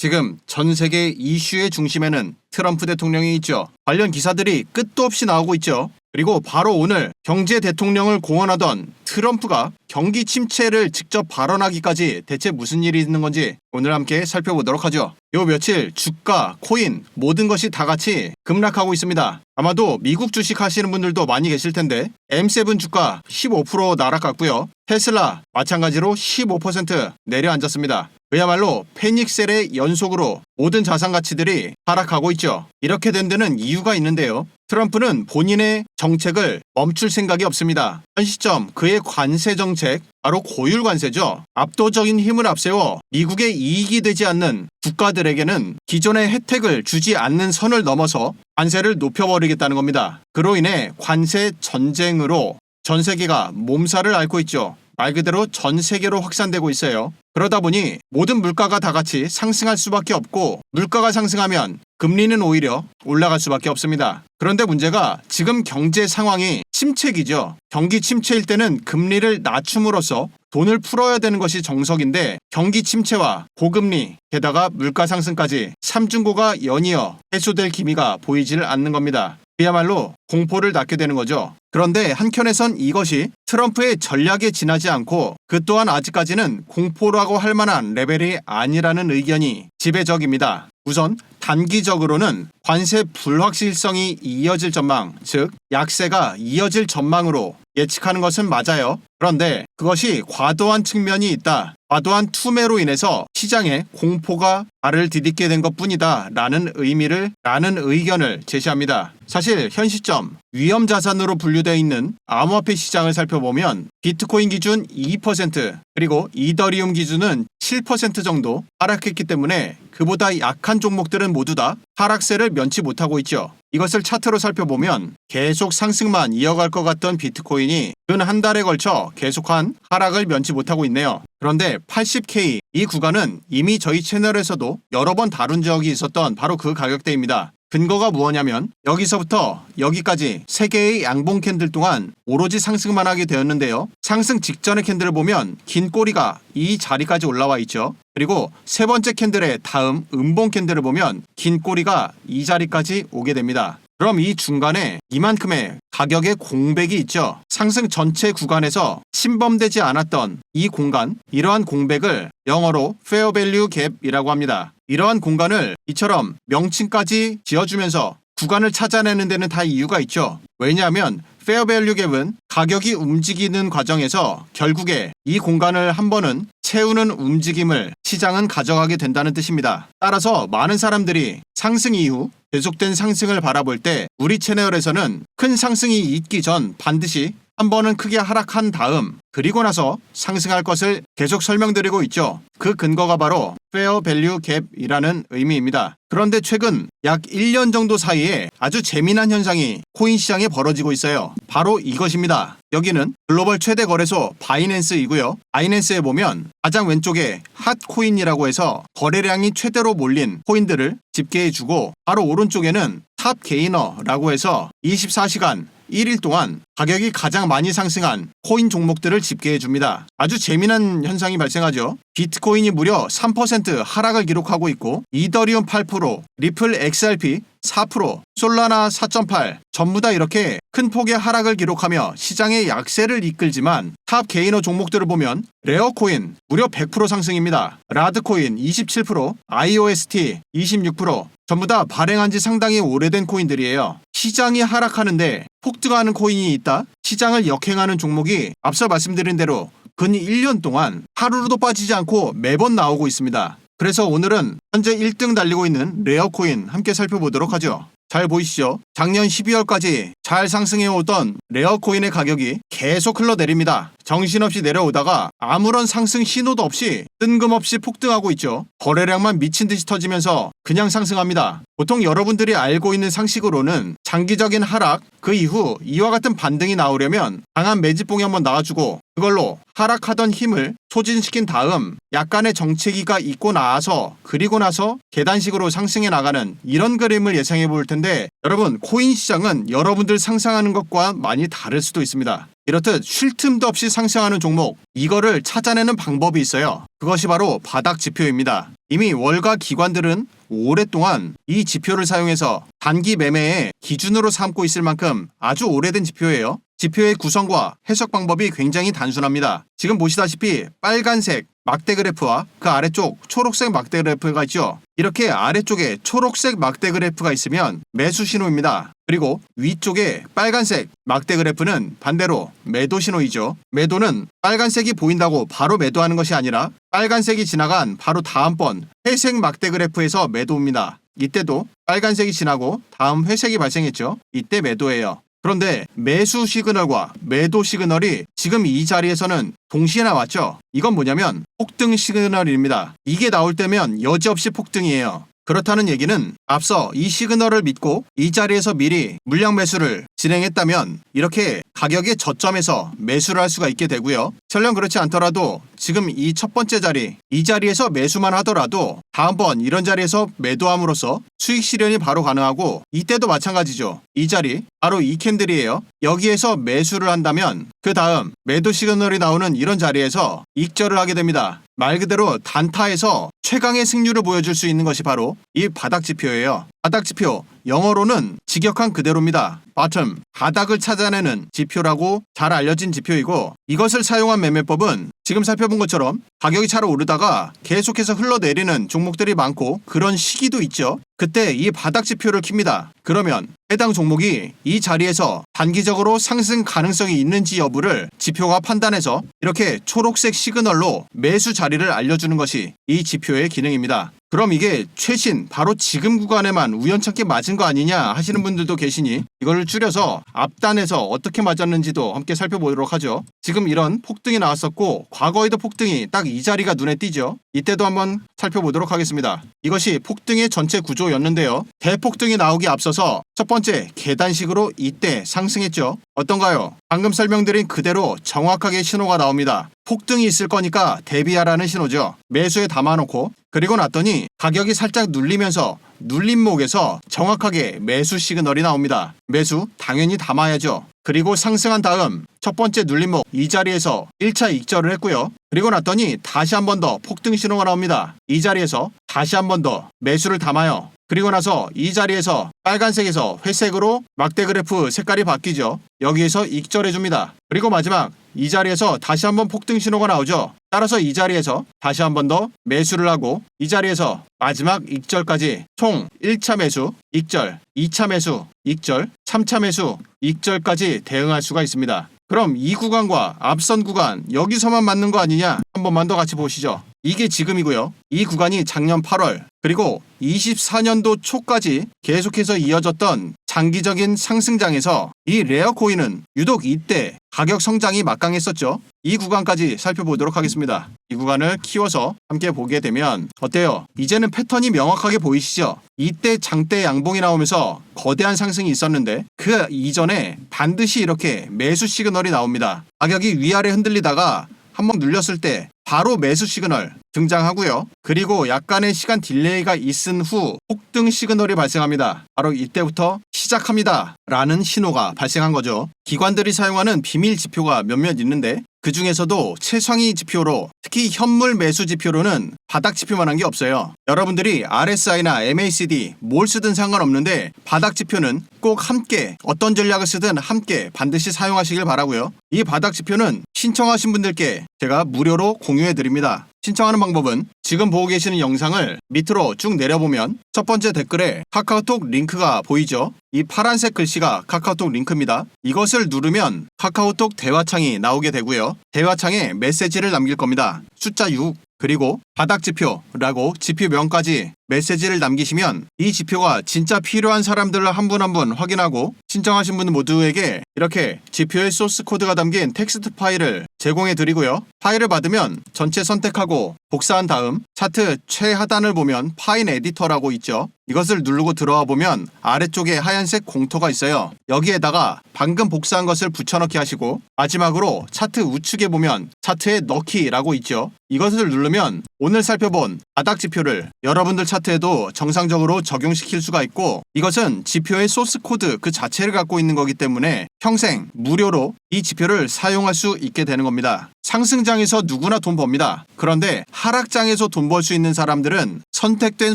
지금 전 세계 이슈의 중심에는 트럼프 대통령이 있죠. 관련 기사들이 끝도 없이 나오고 있죠. 그리고 바로 오늘 경제 대통령을 공언하던 트럼프가 경기 침체를 직접 발언하기까지 대체 무슨 일이 있는 건지 오늘 함께 살펴보도록 하죠. 요 며칠 주가, 코인 모든 것이 다 같이 급락하고 있습니다. 아마도 미국 주식 하시는 분들도 많이 계실 텐데 M7 주가 15% 날아갔고요. 테슬라 마찬가지로 15% 내려앉았습니다. 그야말로 패닉셀의 연속으로 모든 자산 가치들이 하락하고 있죠. 이렇게 된 데는 이유가 있는데요. 트럼프는 본인의 정책을 멈출 생각이 없습니다. 현 시점 그의 관세 정책, 바로 고율 관세죠. 압도적인 힘을 앞세워 미국의 이익이 되지 않는 국가들에게는 기존의 혜택을 주지 않는 선을 넘어서 관세를 높여버리겠다는 겁니다. 그로 인해 관세 전쟁으로 전 세계가 몸살을 앓고 있죠. 말 그대로 전 세계로 확산되고 있어요. 그러다 보니 모든 물가가 다 같이 상승할 수밖에 없고 물가가 상승하면 금리는 오히려 올라갈 수밖에 없습니다. 그런데 문제가 지금 경제 상황이 침체기죠. 경기 침체일 때는 금리를 낮춤으로써 돈을 풀어야 되는 것이 정석인데 경기 침체와 고금리 게다가 물가 상승까지 삼중고가 연이어 해소될 기미가 보이지를 않는 겁니다. 그야말로 공포를 낳게 되는 거죠. 그런데 한켠에선 이것이 트럼프의 전략에 지나지 않고 그 또한 아직까지는 공포라고 할 만한 레벨이 아니라는 의견이 지배적입니다. 우선 단기적으로는 관세 불확실성이 이어질 전망, 즉 약세가 이어질 전망으로 예측하는 것은 맞아요. 그런데 그것이 과도한 측면이 있다. 과도한 투매로 인해서 시장에 공포가 발을 디딛게 된 것뿐이다 라는 의견을 제시합니다. 사실 현 시점 위험자산으로 분류되어 있는 암호화폐 시장을 살펴보면 비트코인 기준 2% 그리고 이더리움 기준은 7% 정도 하락했기 때문에 그보다 약한 종목들은 모두 다 하락세를 면치 못하고 있죠. 이것을 차트로 살펴보면 계속 상승만 이어갈 것 같던 비트코인이 근 한 달에 걸쳐 계속한 하락을 면치 못하고 있네요. 그런데 80K 이 구간은 이미 저희 채널에서도 여러 번 다룬 적이 있었던 바로 그 가격대입니다. 근거가 무엇냐면 여기서부터 여기까지 3개의 양봉 캔들 동안 오로지 상승만 하게 되었는데요. 상승 직전의 캔들을 보면 긴 꼬리가 이 자리까지 올라와 있죠. 그리고 세 번째 캔들의 다음 음봉 캔들을 보면 긴 꼬리가 이 자리까지 오게 됩니다. 그럼 이 중간에 이만큼의 가격의 공백이 있죠. 상승 전체 구간에서 침범되지 않았던 이 공간, 이러한 공백을 영어로 Fair Value Gap이라고 합니다. 이러한 공간을 이처럼 명칭까지 지어주면서 구간을 찾아내는 데는 다 이유가 있죠. 왜냐하면 Fair Value Gap은 가격이 움직이는 과정에서 결국에 이 공간을 한 번은 채우는 움직임을 시장은 가져가게 된다는 뜻입니다. 따라서 많은 사람들이 상승 이후 계속된 상승을 바라볼 때 우리 채널에서는 큰 상승이 있기 전 반드시 한 번은 크게 하락한 다음 그리고 나서 상승할 것을 계속 설명드리고 있죠. 그 근거가 바로 Fair Value Gap이라는 의미입니다. 그런데 최근 약 1년 정도 사이에 아주 재미난 현상이 코인 시장에 벌어지고 있어요. 바로 이것입니다. 여기는 글로벌 최대 거래소 바이낸스이고요. 바이낸스에 보면 가장 왼쪽에 핫코인이라고 해서 거래량이 최대로 몰린 코인들을 집계해주고 바로 오른쪽에는 탑 게이너라고 해서 24시간 1일 동안 가격이 가장 많이 상승한 코인 종목들을 집계해줍니다. 아주 재미난 현상이 발생하죠. 비트코인이 무려 3% 하락을 기록하고 있고 이더리움 8%, 리플 XRP 4%, 솔라나 4.8 전부 다 이렇게 큰 폭의 하락을 기록하며 시장의 약세를 이끌지만 탑 게이너 종목들을 보면 레어코인 무려 100% 상승입니다. 라드코인 27%, IOST 26% 전부 다 발행한 지 상당히 오래된 코인들이에요. 시장이 하락하는데 폭등하는 코인이 있다? 시장을 역행하는 종목이 앞서 말씀드린 대로 근 1년 동안 하루도 빠지지 않고 매번 나오고 있습니다. 그래서 오늘은 현재 1등 달리고 있는 레어코인 함께 살펴보도록 하죠. 잘 보이시죠? 작년 12월까지 잘 상승해오던 레어코인의 가격이 계속 흘러내립니다. 정신없이 내려오다가 아무런 상승 신호도 없이 뜬금없이 폭등하고 있죠. 거래량만 미친듯이 터지면서 그냥 상승합니다. 보통 여러분들이 알고 있는 상식으로는 장기적인 하락, 그 이후 이와 같은 반등이 나오려면 강한 매집봉이 한번 나와주고 그걸로 하락하던 힘을 소진시킨 다음 약간의 정체기가 있고 나서 그리고 나서 계단식으로 상승해 나가는 이런 그림을 예상해 볼 텐데 여러분 코인 시장은 여러분들 상상하는 것과 많이 다를 수도 있습니다. 이렇듯 쉴 틈도 없이 상승하는 종목, 이거를 찾아내는 방법이 있어요. 그것이 바로 바닥 지표입니다. 이미 월가 기관들은 오랫동안 이 지표를 사용해서 단기 매매의 기준으로 삼고 있을 만큼 아주 오래된 지표예요. 지표의 구성과 해석 방법이 굉장히 단순합니다. 지금 보시다시피 빨간색 막대 그래프와 그 아래쪽 초록색 막대 그래프가 있죠. 이렇게 아래쪽에 초록색 막대 그래프가 있으면 매수 신호입니다. 그리고 위쪽에 빨간색 막대 그래프는 반대로 매도 신호이죠. 매도는 빨간색이 보인다고 바로 매도하는 것이 아니라 빨간색이 지나간 바로 다음번 회색 막대 그래프에서 매도입니다. 이때도 빨간색이 지나고 다음 회색이 발생했죠. 이때 매도예요. 그런데 매수 시그널과 매도 시그널이 지금 이 자리에서는 동시에 나왔죠. 이건 뭐냐면 폭등 시그널입니다. 이게 나올 때면 여지없이 폭등이에요. 그렇다는 얘기는 앞서 이 시그널을 믿고 이 자리에서 미리 물량 매수를 진행했다면 이렇게 가격의 저점에서 매수를 할 수가 있게 되고요. 설령 그렇지 않더라도 지금 이 첫 번째 자리, 이 자리에서 매수만 하더라도 다음번 이런 자리에서 매도함으로써 수익 실현이 바로 가능하고 이때도 마찬가지죠. 이 자리, 바로 이 캔들이에요. 여기에서 매수를 한다면 그 다음 매도 시그널이 나오는 이런 자리에서 익절을 하게 됩니다. 말 그대로 단타에서 최강의 승률을 보여줄 수 있는 것이 바로 이 바닥 지표예요. 바닥 지표, 영어로는 직역한 그대로입니다. bottom, 바닥을 찾아내는 지표라고 잘 알려진 지표이고 이것을 사용한 매매법은 지금 살펴본 것처럼 가격이 잘 오르다가 계속해서 흘러내리는 종목들이 많고 그런 시기도 있죠. 그때 이 바닥 지표를 킵니다. 그러면 해당 종목이 이 자리에서 단기적으로 상승 가능성이 있는지 여부를 지표가 판단해서 이렇게 초록색 시그널로 매수 자리를 알려주는 것이 이 지표의 기능입니다. 그럼 이게 최신 바로 지금 구간에만 우연찮게 맞은 거 아니냐 하시는 분들도 계시니 이걸 줄여서 앞단에서 어떻게 맞았는지도 함께 살펴보도록 하죠. 지금 이런 폭등이 나왔었고 과거에도 폭등이 딱 이 자리가 눈에 띄죠. 이때도 한번 살펴보도록 하겠습니다. 이것이 폭등의 전체 구조였는데요. 대폭등이 나오기 앞서서 첫 번째 계단식으로 이때 상승했죠. 어떤가요? 방금 설명드린 그대로 정확하게 신호가 나옵니다. 폭등이 있을 거니까 대비하라는 신호죠. 매수에 담아놓고 그리고 났더니 가격이 살짝 눌리면서 눌림목에서 정확하게 매수 시그널이 나옵니다. 매수 당연히 담아야죠. 그리고 상승한 다음 첫 번째 눌림목 이 자리에서 1차 익절을 했고요. 그리고 났더니 다시 한 번 더 폭등 신호가 나옵니다. 이 자리에서 다시 한 번 더 매수를 담아요. 그리고 나서 이 자리에서 빨간색에서 회색으로 막대 그래프 색깔이 바뀌죠. 여기에서 익절해줍니다. 그리고 마지막 이 자리에서 다시 한번 폭등 신호가 나오죠. 따라서 이 자리에서 다시 한 번 더 매수를 하고 이 자리에서 마지막 익절까지 총 1차 매수, 익절, 2차 매수, 익절, 3차 매수, 익절까지 대응할 수가 있습니다. 그럼 이 구간과 앞선 구간 여기서만 맞는 거 아니냐? 한 번만 더 같이 보시죠. 이게 지금이고요. 이 구간이 작년 8월 그리고 24년도 초까지 계속해서 이어졌던 장기적인 상승장에서 이 레어코인은 유독 이때 가격 성장이 막강했었죠. 이 구간까지 살펴보도록 하겠습니다. 이 구간을 키워서 함께 보게 되면 어때요? 이제는 패턴이 명확하게 보이시죠? 이때 장대 양봉이 나오면서 거대한 상승이 있었는데 그 이전에 반드시 이렇게 매수 시그널이 나옵니다. 가격이 위아래 흔들리다가 한번 눌렸을 때 바로 매수 시그널 등장하고요. 그리고 약간의 시간 딜레이가 있은 후 폭등 시그널이 발생합니다. 바로 이때부터 시작합니다 라는 신호가 발생한 거죠. 기관들이 사용하는 비밀 지표가 몇몇 있는데 그 중에서도 최상위 지표로 특히 현물 매수 지표로는 바닥 지표만한 게 없어요. 여러분들이 RSI나 MACD 뭘 쓰든 상관없는데 바닥 지표는 꼭 함께 어떤 전략을 쓰든 함께 반드시 사용하시길 바라고요. 이 바닥 지표는 신청하신 분들께 제가 무료로 공유해 드립니다. 신청하는 방법은 지금 보고 계시는 영상을 밑으로 쭉 내려보면 첫 번째 댓글에 카카오톡 링크가 보이죠? 이 파란색 글씨가 카카오톡 링크입니다. 이것을 누르면 카카오톡 대화창이 나오게 되고요. 대화창에 메시지를 남길 겁니다. 숫자 6 그리고 바닥지표라고 지표명까지 메시지를 남기시면 이 지표가 진짜 필요한 사람들을 한 분 한 분 확인하고 신청하신 분 모두에게 이렇게 지표의 소스 코드가 담긴 텍스트 파일을 제공해 드리고요. 파일을 받으면 전체 선택하고 복사한 다음 차트 최하단을 보면 파일 에디터라고 있죠. 이것을 누르고 들어와 보면 아래쪽에 하얀색 공터가 있어요. 여기에다가 방금 복사한 것을 붙여넣기 하시고 마지막으로 차트 우측에 보면 차트에 넣기라고 있죠. 이것을 누르면 오늘 살펴본 바닥 지표를 여러분들 차트 차트에도 정상적으로 적용시킬 수가 있고 이것은 지표의 소스 코드 그 자체를 갖고 있는 거기 때문에 평생 무료로 이 지표를 사용할 수 있게 되는 겁니다. 상승장에서 누구나 돈 법니다. 그런데 하락장에서 돈 벌 수 있는 사람들은 선택된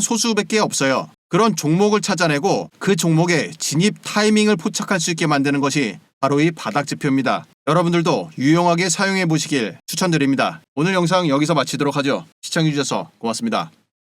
소수밖에 없어요. 그런 종목을 찾아내고 그 종목의 진입 타이밍을 포착할 수 있게 만드는 것이 바로 이 바닥 지표입니다. 여러분들도 유용하게 사용해 보시길 추천드립니다. 오늘 영상 여기서 마치도록 하죠. 시청해주셔서 고맙습니다.